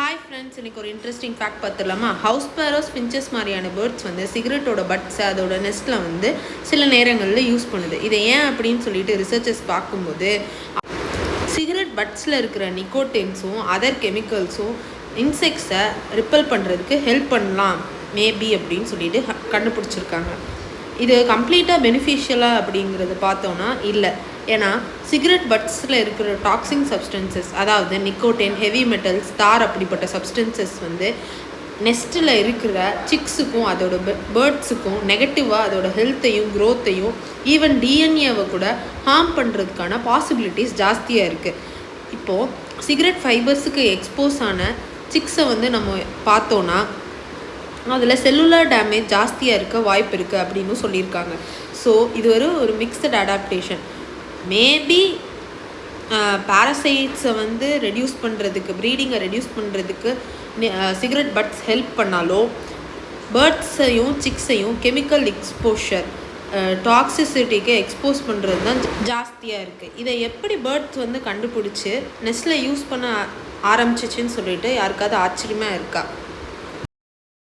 Hi friends, இன்றைக்கி ஒரு interesting fact பார்த்துடலாமா? ஹவுஸ் ஸ்பேரோஸ், ஃபின்ச்சஸ் மாதிரியான பேர்ட்ஸ் வந்து சிகரெட்டோட பட்ஸ் அதோட நெஸ்ட்டில் வந்து சில நேரங்களில் யூஸ் பண்ணுது. இதை ஏன் அப்படின்னு சொல்லிட்டு ரிசர்ச்சர்ஸ் பார்க்கும்போது, சிகரெட் பட்ஸில் இருக்கிற நிக்கோட்டின்ஸும் அதர் கெமிக்கல்ஸும் இன்செக்ட்ஸை ரிப்பல் பண்ணுறதுக்கு ஹெல்ப் பண்ணலாம் மேபி அப்படின்னு சொல்லிட்டு கண்டுபிடிச்சிருக்காங்க. இது கம்ப்ளீட்டாக பெனிஃபிஷியலாக அப்படிங்கிறத பார்த்தோன்னா இல்லை. ஏன்னா சிகரெட் பட்ஸில் இருக்கிற டாக்ஸிக் சப்ஸ்டன்சஸ், அதாவது நிக்கோட்டின், ஹெவி மெட்டல்ஸ், தார் அப்படிப்பட்ட சப்ஸ்டன்சஸ் வந்து நெஸ்ட்டில் இருக்கிற சிக்ஸுக்கும் அதோட பேர்ட்ஸுக்கும் நெகட்டிவாக அதோட ஹெல்த்தையும் க்ரோத்தையும் ஈவன் டிஎன்ஏவை கூட ஹார்ம் பண்ணுறதுக்கான பாசிபிலிட்டிஸ் ஜாஸ்தியாக இருக்குது. இப்போது சிகரெட் ஃபைபர்ஸுக்கு எக்ஸ்போஸ் ஆன சிக்ஸை வந்து நம்ம பார்த்தோன்னா அதில் செல்லுலார் டேமேஜ் ஜாஸ்தியாக இருக்க வாய்ப்பு இருக்குது அப்படின்னு சொல்லியிருக்காங்க. ஸோ இது ஒரு மிக்சட் அடாப்டேஷன். மேபி பாரசைட்ஸை வந்து ரெடியூஸ் பண்ணுறதுக்கு, ப்ரீடிங்கை ரெடியூஸ் பண்ணுறதுக்கு சிகரெட் பட்ஸ் ஹெல்ப் பண்ணாலோ, பேர்ட்ஸையும் சிக்ஸையும் கெமிக்கல் எக்ஸ்போஷர், டாக்ஸிசிட்டிக்கு எக்ஸ்போஸ் பண்ணுறது தான் ஜாஸ்தியாக இருக்குது. இதை எப்படி பேர்ட்ஸ் வந்து கண்டுபிடிச்சி நெஸ்ட்டில் யூஸ் பண்ண ஆரம்பிச்சிச்சின்னு சொல்லிட்டு யாருக்காவது ஆச்சரியமாக இருக்கா?